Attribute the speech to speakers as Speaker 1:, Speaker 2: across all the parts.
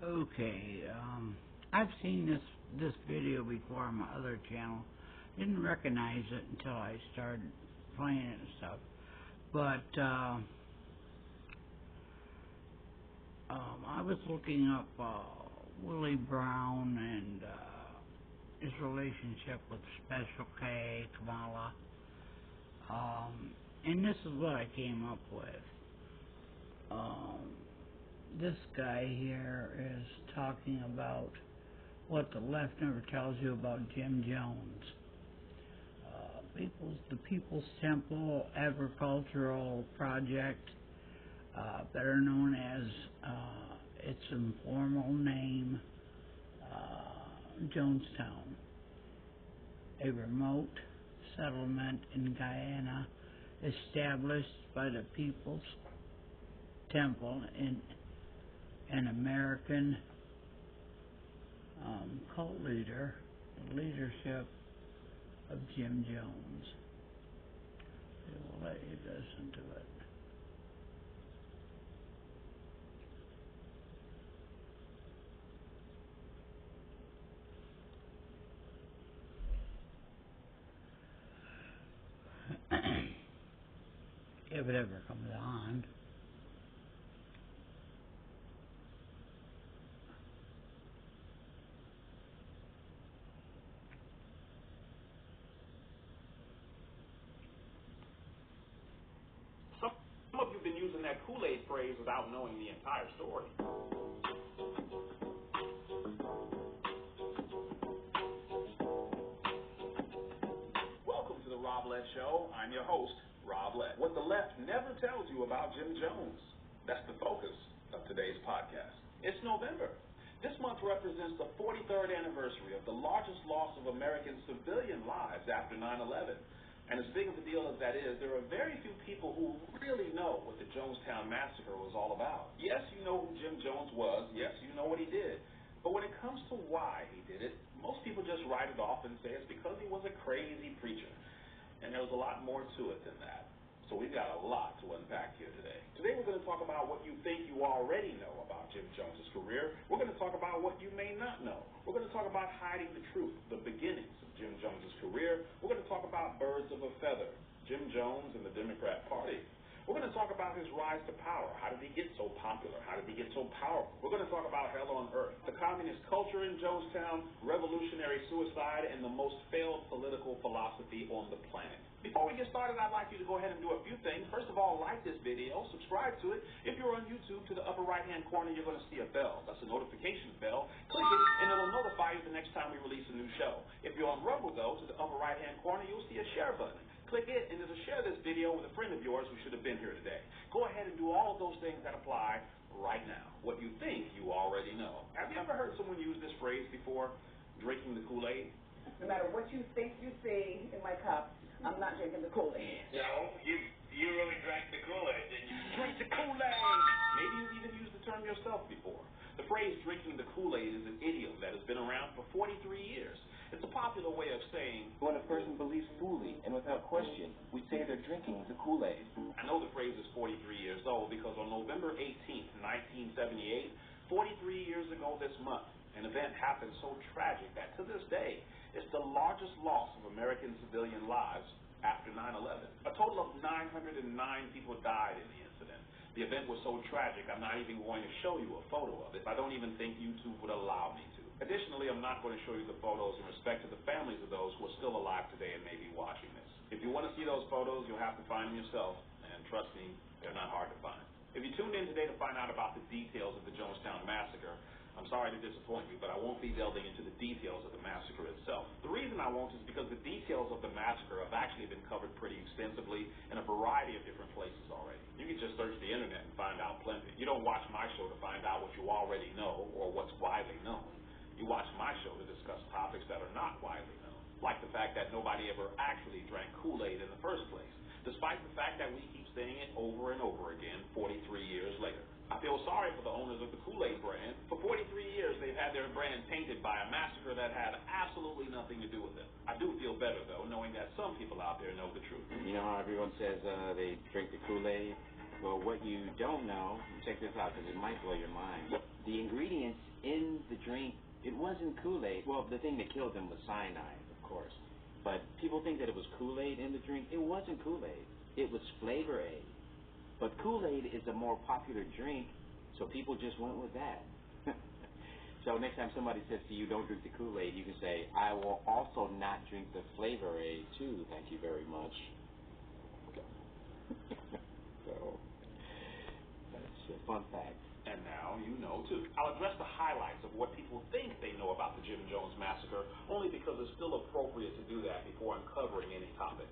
Speaker 1: Okay, I've seen this video before on my other channel. Didn't recognize it until I started playing it and stuff. But I was looking up Willie Brown and his relationship with Special K, Kamala. And this is what I came up with. This guy here is talking about what the left never tells you about Jim Jones. The People's Temple Agricultural Project, better known as its informal name, Jonestown, a remote settlement in Guyana established by the People's Temple in an American cult leader, the leadership of Jim Jones. They will let you listen to it. If it ever comes on.
Speaker 2: Some of you have been using that Kool-Aid phrase without knowing the entire story. Welcome to the Rob Lett Show. I'm your host, Rob Lett. What the left never tells you about Jim Jones. That's the focus of today's podcast. It's November. This month represents the 43rd anniversary of the largest loss of American civilian lives after 9/11. And as big of a deal as that is, there are very few people who really know what the Jonestown Massacre was all about. Yes, you know who Jim Jones was. Yes, you know what he did. But when it comes to why he did it, most people just write it off and say it's because he was a crazy preacher. And there was a lot more to it than that. So we've got a lot to unpack here today. Today we're going to talk about what you think you already know about Jim Jones' career. We're going to talk about what you may not know. We're going to talk about hiding the truth, the beginnings of Jim Jones' career. We're going to talk about birds of a feather, Jim Jones and the Democrat Party. We're going to talk about his rise to power. How did he get so popular? How did he get so powerful? We're going to talk about hell on earth, the communist culture in Jonestown, revolutionary suicide, and the most failed political philosophy on the planet. Before we get started, I'd like you to go ahead and do a few things. First of all, like this video, subscribe to it. If you're on YouTube, to the upper right-hand corner, you're going to see a bell. That's a notification bell. Click it, and it'll notify you the next time we release a new show. If you're on Rumble, though, to the upper right-hand corner, you'll see a share button. Click it, and it'll share this video with a friend of yours who should have been here today. Go ahead and do all of those things that apply right now. What you think you already know. Have you ever heard someone use this phrase before, drinking the Kool-Aid?
Speaker 3: No matter what you think you see in my cup, I'm not drinking the Kool-Aid.
Speaker 4: No, you really drank the Kool-Aid, didn't you?
Speaker 2: Drink the Kool-Aid! Maybe you've even used the term yourself before. The phrase drinking the Kool-Aid is an idiom that has been around for 43 years. It's a popular way of saying,
Speaker 5: when a person believes fully and without question, we say they're drinking the Kool-Aid.
Speaker 2: I know the phrase is 43 years old because on November 18th, 1978, 43 years ago this month, an event happened so tragic that to this day, it's the largest loss of American civilian lives after 9/11. A total of 909 people died in the incident. The event was so tragic, I'm not even going to show you a photo of it. I don't even think YouTube would allow me to. Additionally, I'm not going to show you the photos in respect to the families of those who are still alive today and may be watching this. If you want to see those photos, you'll have to find them yourself, and trust me, they're not hard to find. If you tuned in today to find out about the details of the Jonestown Massacre, I'm sorry to disappoint you, but I won't be delving into the details of the massacre itself. The reason I won't is because the details of the massacre have actually been covered pretty extensively in a variety of different places already. You can just search the internet and find out plenty. You don't watch my show to find out what you already know or what's widely known. You watch my show to discuss topics that are not widely known, like the fact that nobody ever actually drank Kool-Aid in the first place, despite the fact that we keep saying it over and over again 43 years later. I feel sorry for the owners of the Kool-Aid brand. For 43 years, they've had their brand tainted by a massacre that had absolutely nothing to do with it. I do feel better, though, knowing that some people out there know the truth.
Speaker 5: You know how everyone says they drink the Kool-Aid? Well, what you don't know, check this out because it might blow your mind. The ingredients drink, it wasn't Kool-Aid. Well, the thing that killed him was cyanide, of course. But people think that it was Kool-Aid in the drink. It wasn't Kool-Aid. It was Flavor Aid. But Kool-Aid is a more popular drink, so people just went with that. So next time somebody says to you, don't drink the Kool-Aid, you can say, I will also not drink the Flavor Aid, too. Thank you very much. So, that's a fun fact.
Speaker 2: And now you know, too. I'll address the highlights of what people think they know about the Jim Jones Massacre, only because it's still appropriate to do that before uncovering any topic.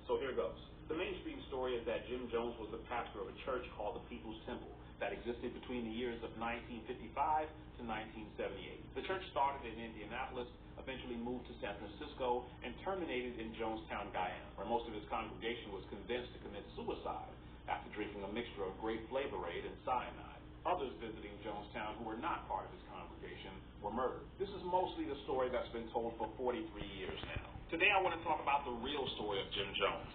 Speaker 2: So here goes. The mainstream story is that Jim Jones was the pastor of a church called the People's Temple that existed between the years of 1955 to 1978. The church started in Indianapolis, eventually moved to San Francisco, and terminated in Jonestown, Guyana, where most of his congregation was convinced to commit suicide after drinking a mixture of grape Flavor Aid and cyanide. Others visiting Jonestown who were not part of his congregation were murdered. This is mostly the story that's been told for 43 years now. Today I want to talk about the real story of Jim Jones,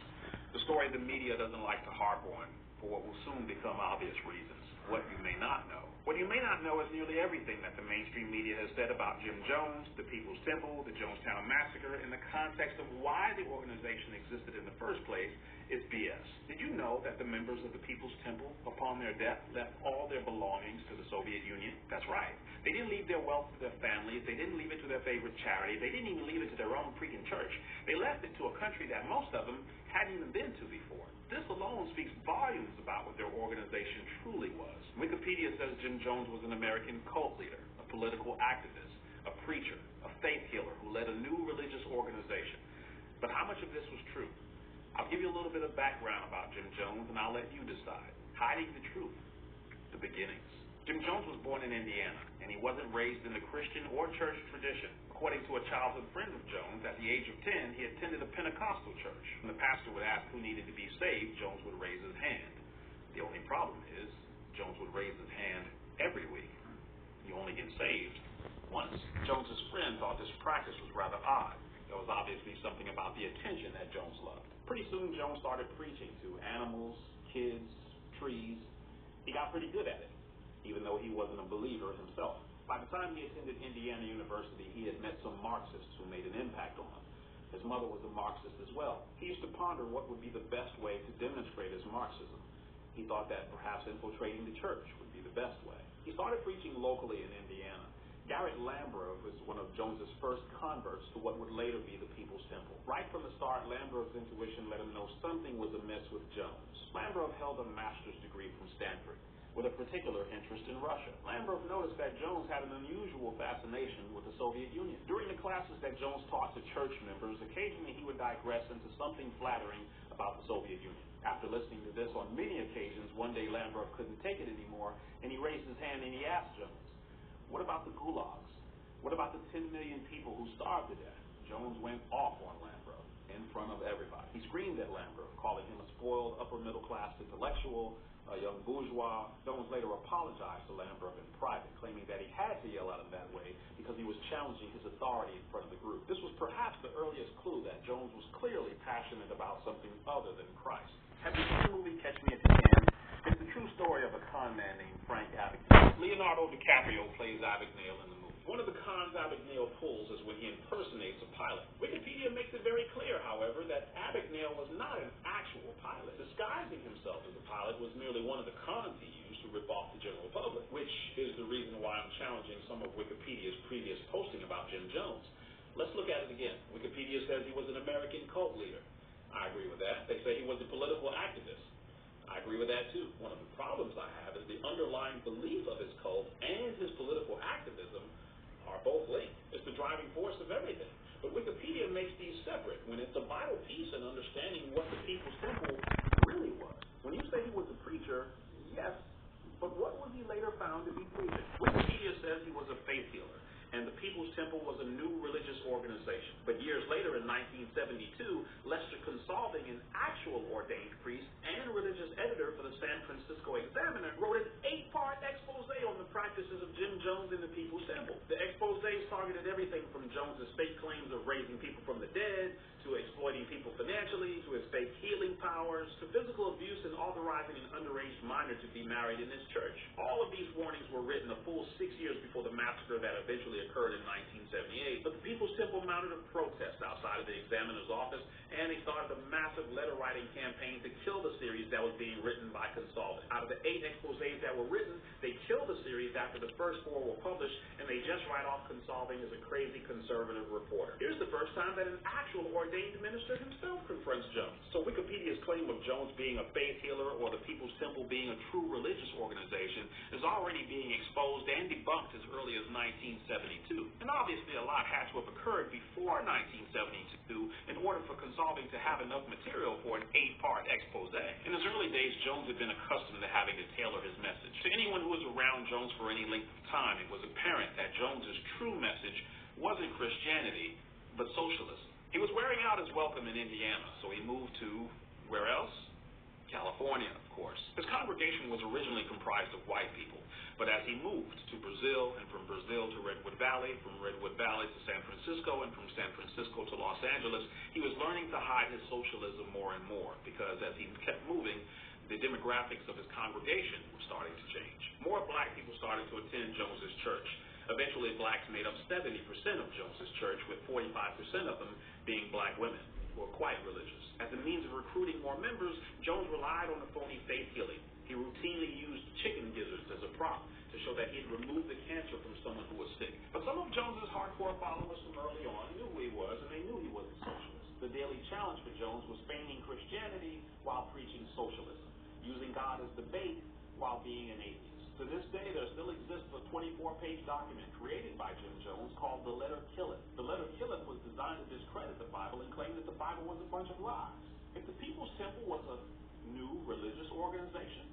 Speaker 2: the story the media doesn't like to harp on for what will soon become obvious reasons. What you may not know. What you may not know is nearly everything that the mainstream media has said about Jim Jones, the People's Temple, the Jonestown Massacre, in the context of why the organization existed in the first place is BS. Did you know that the members of the People's Temple, upon their death, left all their belongings to the Soviet Union? That's right. They didn't leave their wealth to their families. They didn't leave it to their favorite charity. They didn't even leave it to their own freaking church. They left it to a country that most of them hadn't even been to before. This alone speaks volumes about what their organization truly was. Wikipedia says Jim Jones was an American cult leader, a political activist, a preacher, a faith healer who led a new religious organization. But how much of this was true? I'll give you a little bit of background about Jim Jones, and I'll let you decide. Hiding the truth. The beginnings. Jim Jones was born in Indiana, and he wasn't raised in the Christian or church tradition. According to a childhood friend of Jones, at the age of 10, he attended a Pentecostal church. When the pastor would ask who needed to be saved, Jones would raise his hand. The only problem is, Jones would raise his hand every week. You only get saved once. Jones's friend thought this practice was rather odd. There was obviously something about the attention that Jones loved. Pretty soon, Jones started preaching to animals, kids, trees. He got pretty good at it, even though he wasn't a believer himself. By the time he attended Indiana University, he had met some Marxists who made an impact on him. His mother was a Marxist as well. He used to ponder what would be the best way to demonstrate his Marxism. He thought that perhaps infiltrating the church would be the best way. He started preaching locally in Indiana. Garrett Lambrov was one of Jones's first converts to what would later be the People's Temple. Right from the start, Lambrov's intuition let him know something was amiss with Jones. Lambrov held a master's degree from Stanford, with a particular interest in Russia. Lambrov noticed that Jones had an unusual fascination with the Soviet Union. During the classes that Jones taught to church members, occasionally he would digress into something flattering about the Soviet Union. After listening to this on many occasions, one day Lambrov couldn't take it anymore, and he raised his hand and he asked Jones, what about the gulags? What about the 10 million people who starved to death? Jones went off on Lambrov in front of everybody. He screamed at Lambrov, calling him a spoiled upper-middle-class intellectual, a young bourgeois. Jones later apologized to Lambrov in private, claiming that he had to yell at him that way because he was challenging his authority in front of the group. This was perhaps the earliest clue that Jones was clearly passionate about something other than Christ. Have you seen the movie Catch Me If You Can? It's the true story of a con man named Frank Abagnale. Leonardo DiCaprio plays Abagnale in the movie. One of the cons Abagnale pulls is when he impersonates a pilot. Wikipedia makes it very clear, however, that Abagnale was not an actual pilot. Disguising himself as a pilot was merely one of the cons he used to rip off the general public, which is the reason why I'm challenging some of Wikipedia's previous posting about Jim Jones. Let's look at it again. Wikipedia says he was an American cult leader. I agree with that. They say he was a political activist. I agree with that too. One of the problems I have is the underlying belief of his cult and his political activism are both linked. It's the driving force of everything. But Wikipedia makes these separate when it's a vital piece in understanding what the People's Temple really was. When you say he was a preacher, yes, but what was he later found to be preaching? Wikipedia says he was a faith healer, and the People's Temple was a new religious organization. But years later, in 1972, Lester Consolving, an actual ordained priest and religious editor for the San Francisco Examiner, wrote an 8-part expose on the practices emergence of Jim Jones in the People's Temple. The exposés targeted everything from Jones's fake claims of raising people from the dead, to exploiting people financially, to his fake healing powers, to physical abuse and authorizing an underage minor to be married in his church. All of these warnings were written a full 6 years before the massacre that eventually occurred in 1978. But the People's Temple mounted a protest outside of the examiner's office, and they started a massive letter-writing campaign to kill the series that was being written by consultants. Out of the 8 exposés that were written, they killed the series after the first 4 were published, and they just write off Consolving as a crazy conservative reporter. Here's the first time that an actual ordained minister himself confronts Jones. So Wikipedia's claim of Jones being a faith healer or the People's Temple being a true religious organization is already being exposed and debunked as early as 1972. And obviously a lot had to have occurred before 1972 in order for Consolving to have enough material for an 8-part expose. In his early days, Jones had been accustomed to having to tailor his message. To anyone who was around Jones for any length of time, it was apparent that Jones's true message wasn't Christianity, but socialism. He was wearing out his welcome in Indiana, so he moved to, where else? California, of course. His congregation was originally comprised of white people, but as he moved to Brazil, and from Brazil to Redwood Valley, from Redwood Valley to San Francisco, and from San Francisco to Los Angeles, he was learning to hide his socialism more and more, because as he kept moving, the demographics of his congregation were starting to change. More black people started to attend Jones's church. Eventually, blacks made up 70% of Jones's church, with 45% of them being black women who were quite religious. As a means of recruiting more members, Jones relied on the phony faith healing. He routinely used chicken gizzards as a prop to show that he had removed the cancer from someone who was sick. But some of Jones's hardcore followers from early on knew who he was, and they knew he was a socialist. The daily challenge for Jones was feigning Christianity while preaching socialism, using God as the bait while being an atheist. To this day, there still exists a 24-page document created by Jim Jones called the letter heled. The letter heled was designed to discredit the Bible and claim that the Bible was a bunch of lies. If the People's Temple was a new religious organization,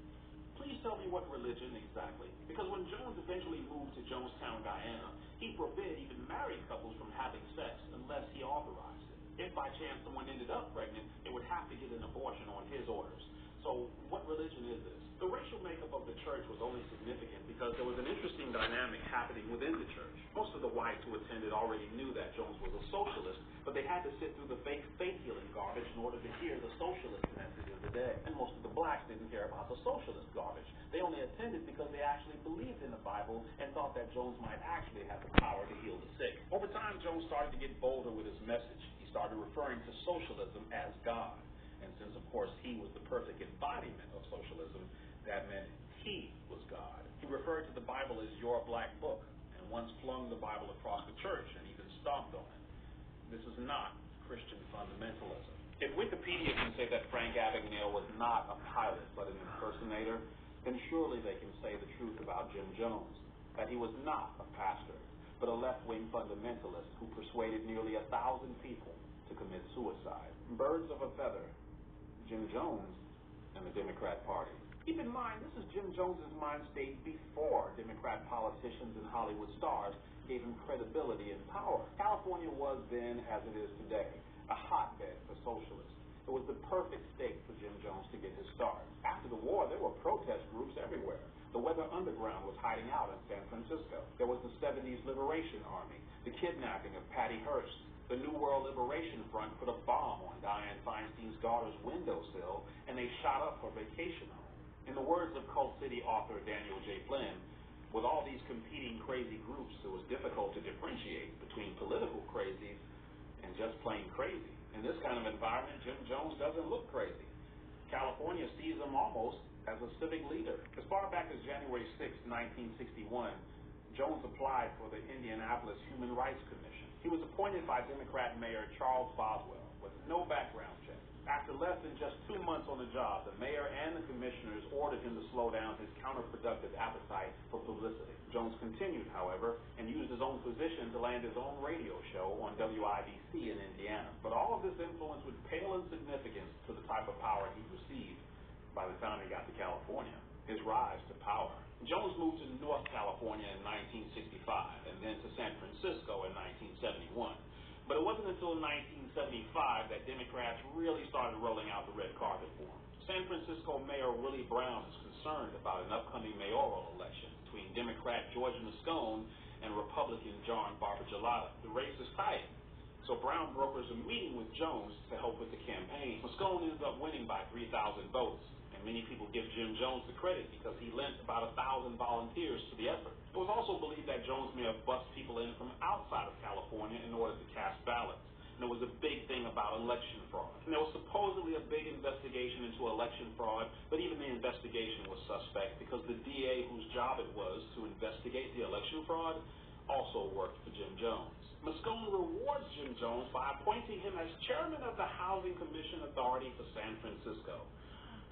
Speaker 2: please tell me what religion exactly. Because when Jones eventually moved to Jonestown, Guyana, he forbid even married couples from having sex unless he authorized it. If by chance someone ended up pregnant, they would have to get an abortion on his orders. So what religion is this? The racial makeup of the church was only significant because there was an interesting dynamic happening within the church. Most of the whites who attended already knew that Jones was a socialist, but they had to sit through the fake faith healing garbage in order to hear the socialist message of the day. And most of the blacks didn't care about the socialist garbage. They only attended because they actually believed in the Bible and thought that Jones might actually have the power to heal the sick. Over time, Jones started to get bolder with his message. He started referring to socialism as God. And since, of course, he was the perfect embodiment of socialism, that meant he was God. He referred to the Bible as your black book, and once flung the Bible across the church and even stomped on it. This is not Christian fundamentalism. If Wikipedia can say that Frank Abagnale was not a pilot but an impersonator, then surely they can say the truth about Jim Jones, that he was not a pastor, but a left-wing fundamentalist who persuaded nearly 1,000 people to commit suicide. Birds of a feather, Jim Jones and the Democrat Party. Keep in mind, this is Jim Jones's mind state before Democrat politicians and Hollywood stars gave him credibility and power. California was then, as it is today, a hotbed for socialists. It was the perfect state for Jim Jones to get his start. After the war, there were protest groups everywhere. The Weather Underground was hiding out in San Francisco. There was the 70s Liberation Army, the kidnapping of Patty Hearst. The New World Liberation Front put a bomb on Dianne Feinstein's daughter's windowsill, and they shot up her vacation home. In the words of Cult City author Daniel J. Flynn, with all these competing crazy groups, it was difficult to differentiate between political crazies and just plain crazy. In this kind of environment, Jim Jones doesn't look crazy. California sees him almost as a civic leader. As far back as January 6, 1961, Jones applied for the Indianapolis Human Rights Commission. He was appointed by Democrat Mayor Charles Boswell with no background check. After less than just 2 months on the job, the mayor and the commissioners ordered him to slow down his counterproductive appetite for publicity. Jones continued, however, and used his own position to land his own radio show on WIBC in Indiana. But all of this influence would pale in significance to the type of power he received by the time he got to California, his rise to power. Jones moved to North California in 1965 and then to San Francisco in 1971. But it wasn't until 1975 that Democrats really started rolling out the red carpet for him. San Francisco Mayor Willie Brown is concerned about an upcoming mayoral election. between Democrat George Moscone and Republican John Barbagelata. The race is tight, so Brown brokers a meeting with Jones to help with the campaign. Moscone ends up winning by 3,000 votes, and many people give Jim Jones the credit because he lent about 1,000 volunteers to the effort. It was also believed that Jones may have bussed people in from outside of California in order to cast ballots. And there was a big thing about election fraud. And there was supposedly a big investigation into election fraud, but even the investigation was suspect because the DA whose job it was to investigate the election fraud also worked for Jim Jones. Moscone rewards Jim Jones by appointing him as chairman of the Housing Commission Authority for San Francisco.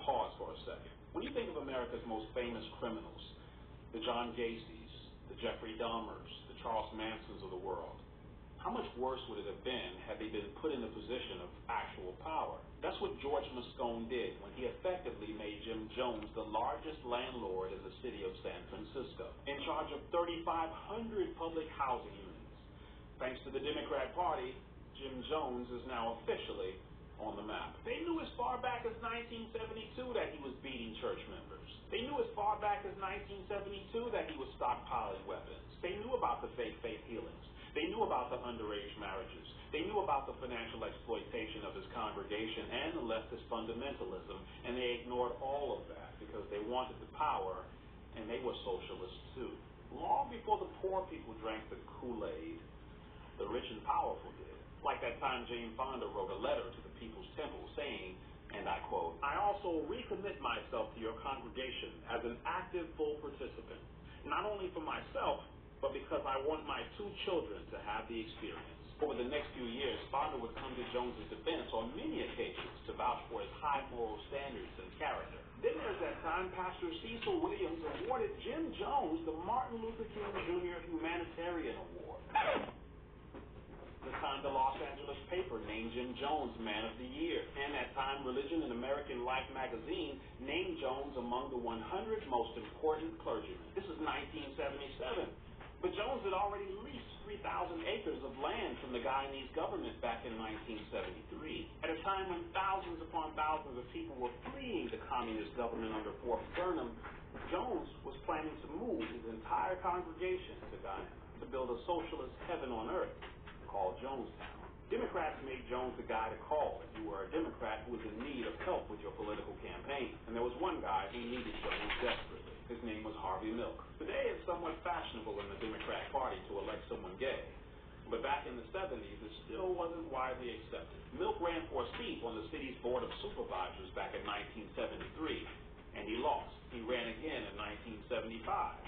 Speaker 2: Pause for a second. When you think of America's most famous criminals, the John Gacy's, the Jeffrey Dahmers, the Charles Mansons of the world, how much worse would it have been had they been put in a position of actual power? That's what George Moscone did when he effectively made Jim Jones the largest landlord in the city of San Francisco, in charge of 3,500 public housing units. Thanks to the Democrat Party, Jim Jones is now officially on the map. They knew as far back as 1972 that he was beating church members. They knew as far back as 1972 that he was stockpiling weapons. They knew about the fake faith healings. They knew about the underage marriages. They knew about the financial exploitation of his congregation and the leftist fundamentalism, and they ignored all of that because they wanted the power, and they were socialists too. Long before the poor people drank the Kool-Aid, the rich and powerful did. Like that time Jane Fonda wrote a letter to the People's Temple saying, and I quote, "I also recommit myself to your congregation as an active full participant, not only for myself, but because I want my 2 children to have the experience." Over the next few years, Fonda would come to Jones's defense on many occasions to vouch for his high moral standards and character. Then there's that time Pastor Cecil Williams awarded Jim Jones the Martin Luther King Jr. Humanitarian Award. The time the Los Angeles paper named Jim Jones Man of the Year. And that time Religion and American Life magazine named Jones among the 100 most important clergymen. This is 1977. But Jones had already leased 3,000 acres of land from the Guyanese government back in 1973, at a time when thousands upon thousands of people were fleeing the communist government under Fort Burnham. Jones was planning to move his entire congregation to Guyana to build a socialist heaven on earth called Jonestown. Democrats made Jones the guy to call if you were a Democrat who was in need of help with your political campaign. And there was one guy who needed Jones desperately. His name was Harvey Milk. Today it's somewhat fashionable in the Democrat Party to elect someone gay. But back in the 70s, it still wasn't widely accepted. Milk ran for a seat on the city's Board of Supervisors back in 1973, and he lost. He ran again in 1975,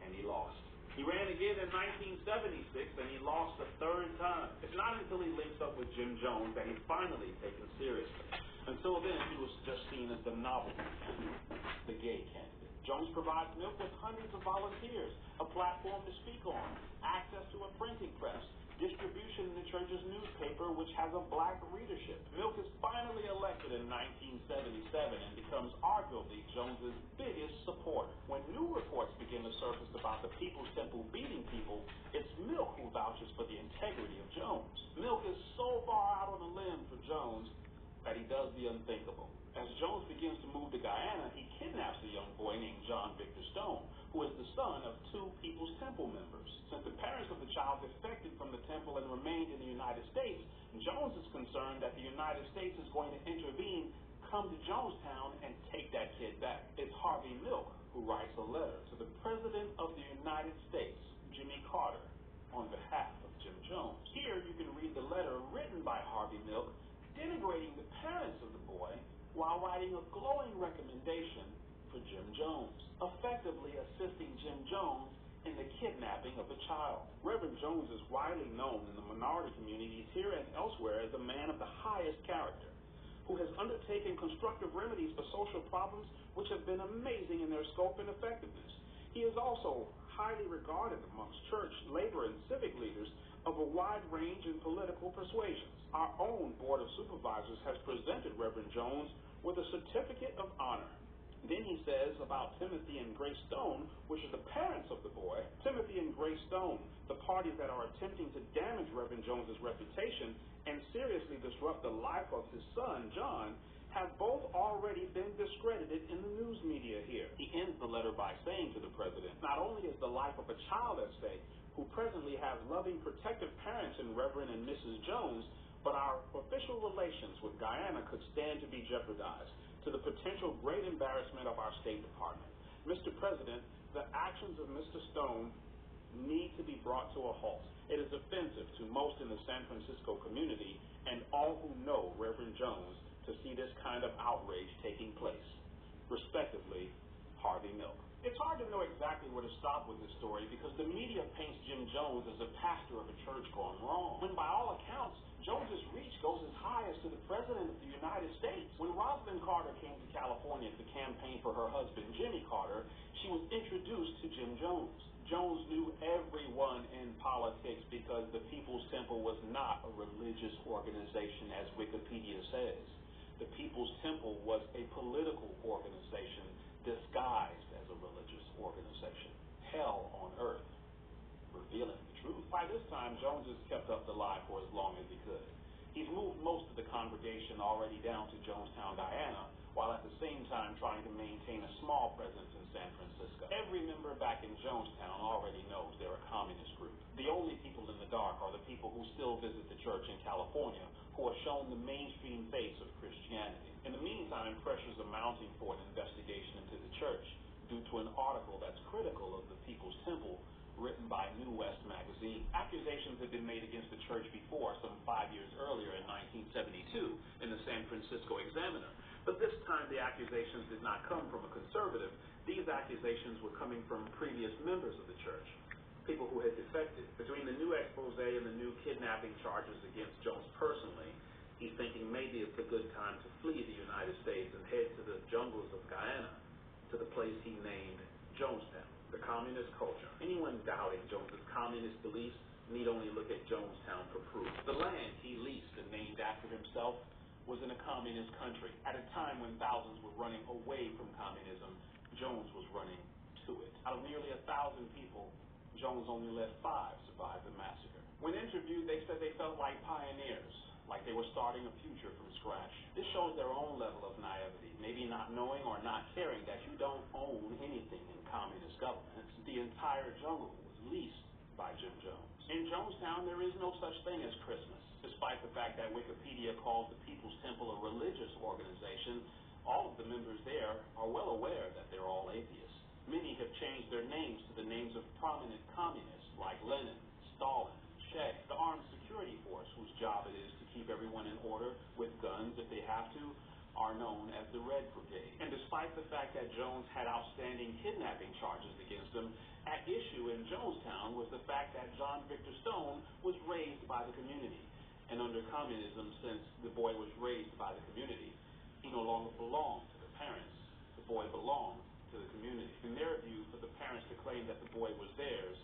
Speaker 2: and he lost. He ran again in 1976, and he lost a 3rd time. It's not until he links up with Jim Jones that he's finally taken seriously. Until then, he was just seen as the novelty candidate, the gay candidate. Jones provides Milk with hundreds of volunteers, a platform to speak on, access to a printing press, distribution in the church's newspaper, which has a black readership. Milk is finally elected in 1977 and becomes arguably Jones's biggest supporter. When new reports begin to surface about the People's Temple beating people, it's Milk who vouches for the integrity of Jones. Milk is so far out on a limb for Jones that he does the unthinkable. As Jones begins to move to Guyana, he kidnaps a young boy named John Victor Stone, who is the son of 2 People's Temple members. Since the parents of the child defected from the temple and remained in the United States, Jones is concerned that the United States is going to intervene, come to Jonestown, and take that kid back. It's Harvey Milk who writes a letter to the President of the United States, Jimmy Carter, on behalf of Jim Jones. Here you can read the letter written by Harvey Milk, denigrating the parents of the boy, while writing a glowing recommendation for Jim Jones, effectively assisting Jim Jones in the kidnapping of a child. Reverend Jones is widely known in the minority communities here and elsewhere as a man of the highest character, who has undertaken constructive remedies for social problems which have been amazing in their scope and effectiveness. He is also highly regarded amongst church, labor, and civic leaders of a wide range in political persuasions. Our own Board of Supervisors has presented Reverend Jones with a certificate of honor. Then he says about Timothy and Grace Stone, which are the parents of the boy, Timothy and Grace Stone, the parties that are attempting to damage Reverend Jones's reputation and seriously disrupt the life of his son, John, have both already been discredited in the news media here. He ends the letter by saying to the president, not only is the life of a child at stake, who presently has loving, protective parents in Reverend and Mrs. Jones, but our official relations with Guyana could stand to be jeopardized, to the potential great embarrassment of our State Department. Mr. President, the actions of Mr. Stone need to be brought to a halt. It is offensive to most in the San Francisco community and all who know Reverend Jones to see this kind of outrage taking place. Respectively, Harvey Milk. It's hard to know exactly where to stop with this story because the media paints Jim Jones as a pastor of a church gone wrong, when by all accounts, Jones's reach goes as high as to the President of the United States. When Rosalind Carter came to California to campaign for her husband, Jimmy Carter, she was introduced to Jim Jones. Jones knew everyone in politics because the People's Temple was not a religious organization, as Wikipedia says. The People's Temple was a political organization disguised as a religious organization. Hell on earth, revealing the truth. By this time, Jones has kept up the lie for as long as he could. He's moved most of the congregation already down to Jonestown, Guyana, while at the same time trying to maintain a small presence in San Francisco. Every member back in Jonestown already knows they're a communist group. The only people in the dark are the people who still visit the church in California, who are shown the mainstream face of Christianity. In the meantime, pressures are mounting for an investigation into the church due to an article that's critical of the People's Temple written by New West magazine. Accusations had been made against the church before, some 5 years earlier in 1972, in the San Francisco Examiner. But this time the accusations did not come from a conservative. These accusations were coming from previous members of the church, people who had defected. Between the new expose and the new kidnapping charges against Jones personally, he's thinking maybe it's a good time to flee the United States and head to the jungles of Guyana, to the place he named Jonestown. The communist culture. Anyone doubting Jones's communist beliefs need only look at Jonestown for proof. The land he leased and named after himself was in a communist country. At a time when thousands were running away from communism, Jones was running to it. Out of nearly 1,000 people, Jones only let 5 survive the massacre. When interviewed, they said they felt like pioneers, like they were starting a future from scratch. This shows their own level of naivety, maybe not knowing or not caring that you don't own anything in communist governments. The entire jungle was leased by Jim Jones. In Jonestown, there is no such thing as Christmas. Despite the fact that Wikipedia calls the People's Temple a religious organization, all of the members there are well aware that they're all atheists. Many have changed their names to the names of prominent communists like Lenin, Stalin, Che. The armed security force, whose job it is to keep everyone in order with guns if they have to, are known as the Red Brigade. And despite the fact that Jones had outstanding kidnapping charges against him, at issue in Jonestown was the fact that John Victor Stone was raised by the community. And under communism, since the boy was raised by the community, he no longer belonged to the parents. The boy belonged to the community. In their view, for the parents to claim that the boy was theirs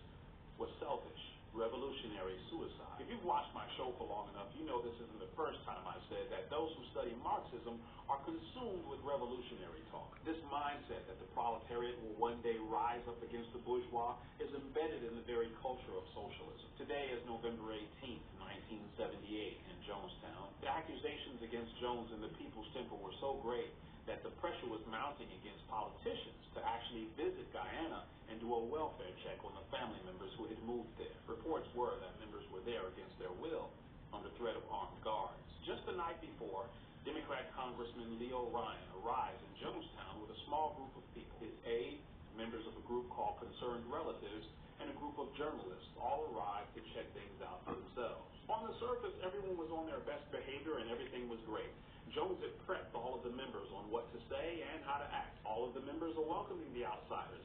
Speaker 2: was selfish, revolutionary suicide. If you've watched my show for long enough, you know this isn't the first time I've said that those who study Marxism are consumed with revolutionary talk. This mindset that the proletariat will one day rise up against the bourgeois is embedded in the very culture of socialism. Today is November 18th, 1978 in Jonestown. The accusations against Jones and the People's Temple were so great that the pressure was mounting against politicians to actually visit Guyana and do a welfare check on the family members who had moved there. Reports were that members were there against their will, under threat of armed guards. Just the night before, Democrat Congressman Leo Ryan arrives in Jonestown with a small group of people. His aide, members of a group called Concerned Relatives, and a group of journalists all arrived to check things out for themselves. On the surface, everyone was on their best behavior and everything was great. Jones had prepped all of the members on what to say and how to act. All of the members are welcoming the outsiders,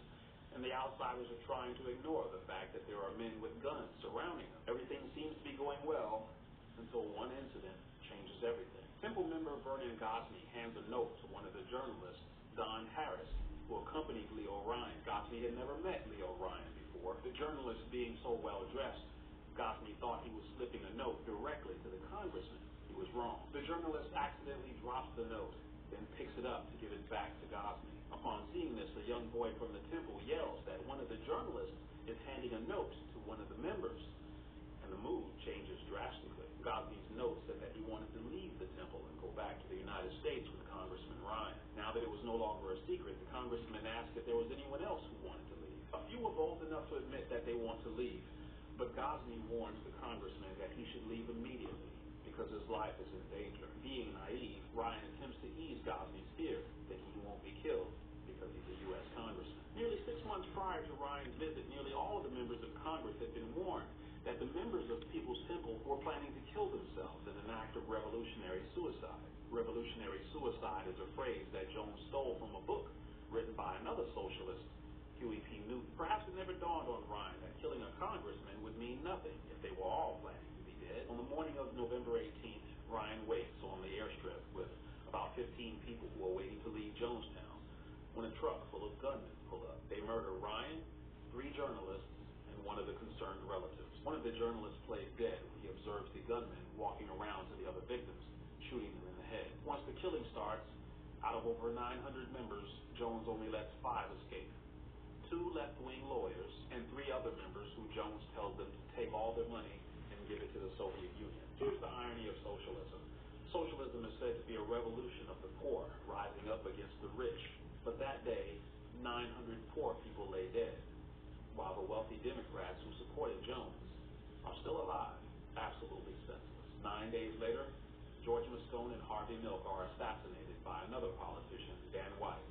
Speaker 2: and the outsiders are trying to ignore the fact that there are men with guns surrounding them. Everything seems to be going well until one incident changes everything. Simple member Vernon Gosney hands a note to one of the journalists, Don Harris, who accompanied Leo Ryan. Gosney had never met Leo Ryan before. The journalist being so well dressed, Gosney thought he was slipping a note directly to the congressman. He was wrong. The journalist accidentally drops the note, then picks it up to give it back to Gosney. Upon seeing this, a young boy from the temple yells that one of the journalists is handing a note to one of the members, and the mood changes drastically. Gosney's note said that he wanted to leave the temple and go back to the United States with Congress. Now that it was no longer a secret, the congressman asked if there was anyone else who wanted to leave. A few were bold enough to admit that they want to leave, but Gosney warns the congressman that he should leave immediately because his life is in danger. Being naive, Ryan attempts to ease Gosney's fear that he won't be killed because he's a U.S. congressman. Nearly 6 months prior to Ryan's visit, nearly all of the members of Congress had been warned that the members of People's Temple were planning to kill themselves in an act of revolutionary suicide. Revolutionary suicide is a phrase that Jones stole from a book written by another socialist, Huey P. Newton. Perhaps it never dawned on Ryan that killing a congressman would mean nothing if they were all planning to be dead. On the morning of November 18th, Ryan waits on the airstrip with about 15 people who are waiting to leave Jonestown when a truck full of gunmen pull up. They murder Ryan, 3 journalists, and one of the concerned relatives. One of the journalists plays dead when he observes the gunmen walking around to the other victims, shooting them in the head. Once the killing starts, out of over 900 members, Jones only lets 5 escape. 2 left-wing lawyers and 3 other members who Jones tells them to take all their money and give it to the Soviet Union. Here's the irony of socialism. Socialism is said to be a revolution of the poor, rising up against the rich. But that day, 900 poor people lay dead, while the wealthy Democrats who supported Jones are still alive, absolutely senseless. 9 days later, George Moscone and Harvey Milk are assassinated by another politician, Dan White,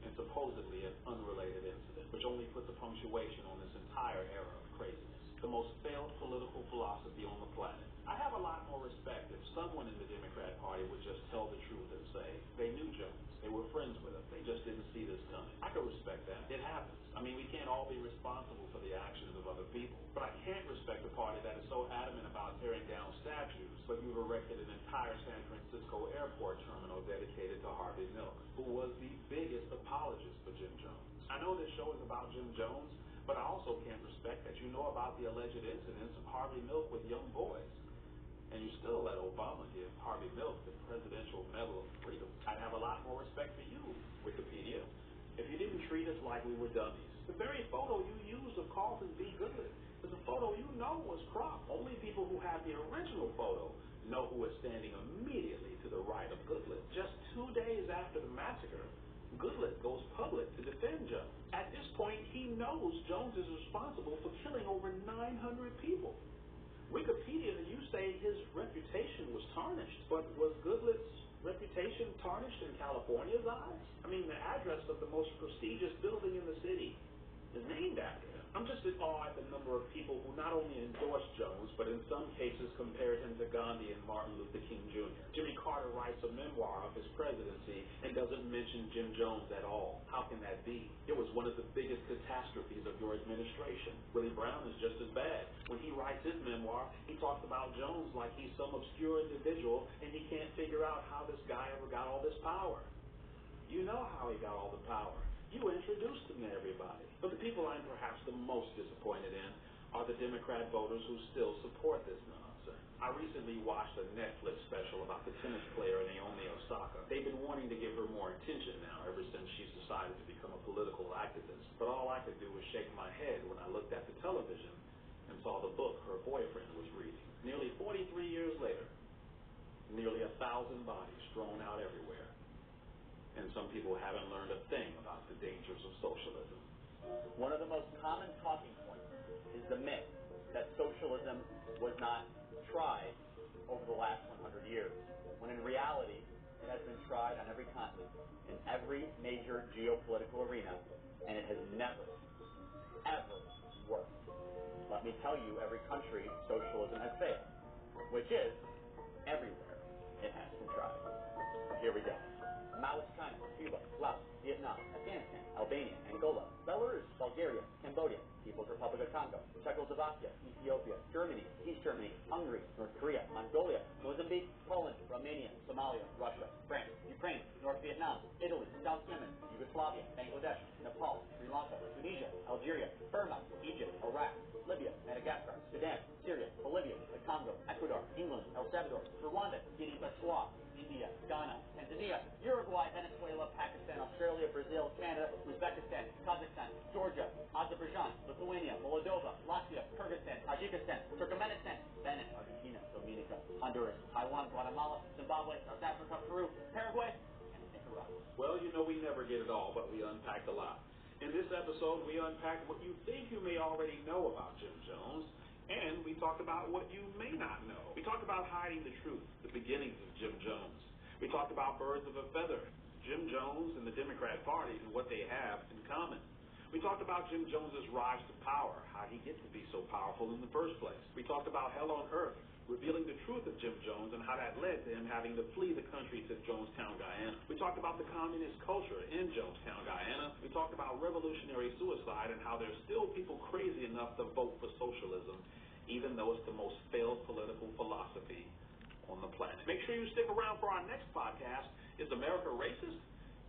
Speaker 2: in supposedly an unrelated incident, which only puts a punctuation on this entire era of craziness. The most failed political philosophy on the planet. I have a lot more respect if someone in the Democrat Party would just tell the truth and say they knew Jones, they were friends with him, they just didn't see this coming. I could respect that. It happens. I mean, we can't all be responsible for the actions of other people. But I can't respect a party that is so adamant about tearing down statues, but you've erected an entire San Francisco airport terminal dedicated to Harvey Milk, who was the biggest apologist for Jim Jones. I know this show is about Jim Jones, but I also can't respect that you know about the alleged incidents of Harvey Milk with young boys, and you still let Obama give Harvey Milk the Presidential Medal of Freedom. I'd have a lot more respect for you, Wikipedia, if you didn't treat us like we were dummies. The very photo you used of Carlton B. Goodlett is a photo you know was cropped. Only people who have the original photo know who is standing immediately to the right of Goodlett. Just 2 days after the massacre, Goodlett goes public to defend Jones. At this point, he knows Jones is responsible for killing over 900 people. Wikipedia, you say his reputation was tarnished, but was Goodlett's reputation tarnished in California's eyes? I mean, the address of the most prestigious building in the city is named after him. I'm just in awe at the number of people who not only endorsed Jones, but in some cases compared him to Gandhi and Martin Luther King Jr. Jimmy Carter writes a memoir of his presidency and doesn't mention Jim Jones at all. How can that be? It was one of the biggest catastrophes of your administration. Willie Brown is just as bad. When he writes his memoir, he talks about Jones like he's some obscure individual and he can't figure out how this guy ever got all this power. You know how he got all the power. You introduced him to everybody. But the people I'm perhaps the most disappointed in are the Democrat voters who still support this nonsense. I recently watched a Netflix special about the tennis player Naomi Osaka. They've been wanting to give her more attention now ever since she's decided to become a political activist. But all I could do was shake my head when I looked at the television and saw the book her boyfriend was reading. Nearly 43 years later, nearly 1,000 bodies strewn out everywhere. And some people haven't learned a thing about the dangers of socialism.
Speaker 6: One of the most common talking points is the myth that socialism was not tried over the last 100 years, when in reality it has been tried on every continent, in every major geopolitical arena, and it has never, ever worked. Let me tell you every country socialism has failed, which is everywhere it has been tried. Here we go. Maoist China, Cuba, Laos, Vietnam, Afghanistan, Albania, Angola, Belarus, Bulgaria, Cambodia, People's Republic of Congo, Czechoslovakia, Ethiopia, Germany, East Germany, Hungary, North Korea, Mongolia, Mozambique, Poland, Romania, Somalia, Russia, France, Ukraine, North Vietnam, Italy, South Yemen, Yugoslavia, Bangladesh, Nepal, Sri Lanka, Tunisia, Algeria, Burma, Egypt, Iraq, Libya, Madagascar, Sudan, Syria, Bolivia, the Congo, Ecuador, England, El Salvador, Rwanda, Guinea-Bissau, India, Ghana, Tanzania, Uruguay, Venezuela, Pakistan, Australia, Brazil, Canada, Uzbekistan, Kazakhstan, Georgia, Azerbaijan, Lithuania, Moldova, Latvia, Kyrgyzstan, Tajikistan, Turkmenistan, Benin, Argentina, Dominica, Honduras, Taiwan, Guatemala, Zimbabwe, South Africa, Peru, Paraguay, and Nicaragua.
Speaker 2: Well, you know we never get it all, but we unpacked a lot. In this episode, we unpacked what you think you may already know about Jim Jones, and we talked about what you may not know. We talked about hiding the truth, the beginnings of Jim Jones. We talked about birds of a feather, Jim Jones and the Democrat Party and what they have in common. We talked about Jim Jones's rise to power, how he gets to be so powerful in the first place. We talked about hell on earth, revealing the truth of Jim Jones and how that led to him having to flee the country to Jonestown, Guyana. We talked about the communist culture in Jonestown, Guyana. We talked about revolutionary suicide and how there's still people crazy enough to vote for socialism, even though it's the most failed political philosophy on the planet. Make sure you stick around for our next podcast. Is America racist?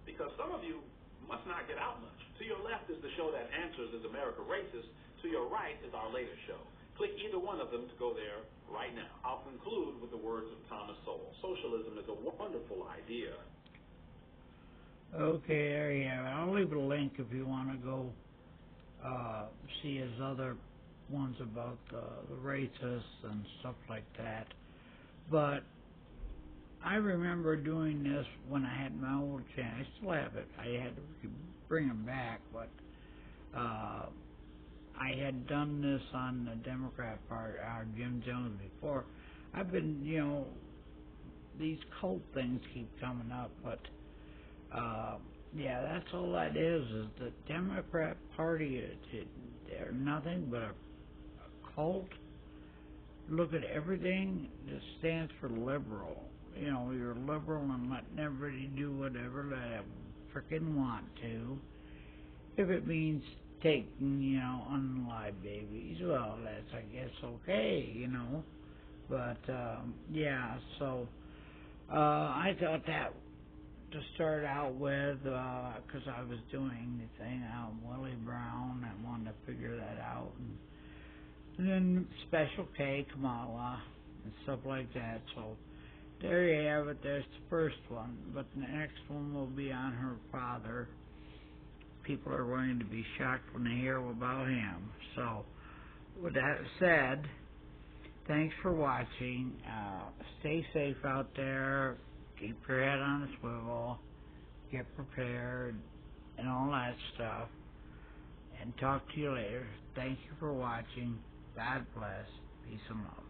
Speaker 2: Because some of you must not get out much. To your left is the show that answers, is America racist? To your right is our latest show. Click either one of them to go there right now. I'll conclude with the words of Thomas Sowell. Socialism is a wonderful idea.
Speaker 1: Okay, there you have it. I'll leave a link if you want to go see his other ones about the racists and stuff like that. But I remember doing this when I had my old channel. I still have it. I had to bring them back, but I had done this on the Democrat part, Jim Jones, before. I've been, these cult things keep coming up, but yeah, that's all that is the Democrat Party. They're nothing but a cult. Look at everything that stands for liberal. You're liberal and letting everybody do whatever they frickin' want to. If it means taking, unalive babies, well, that's, I guess, okay, But, yeah, so, I thought that to start out with, because I was doing the thing on Willie Brown, I wanted to figure that out, and then Special K, Kamala, and stuff like that, so there you have it. There's the first one, but the next one will be on her father. People are going to be shocked when they hear about him. So, with that said, thanks for watching. Stay safe out there. Keep your head on a swivel. Get prepared, and all that stuff. And talk to you later. Thank you for watching. God bless. Peace and love.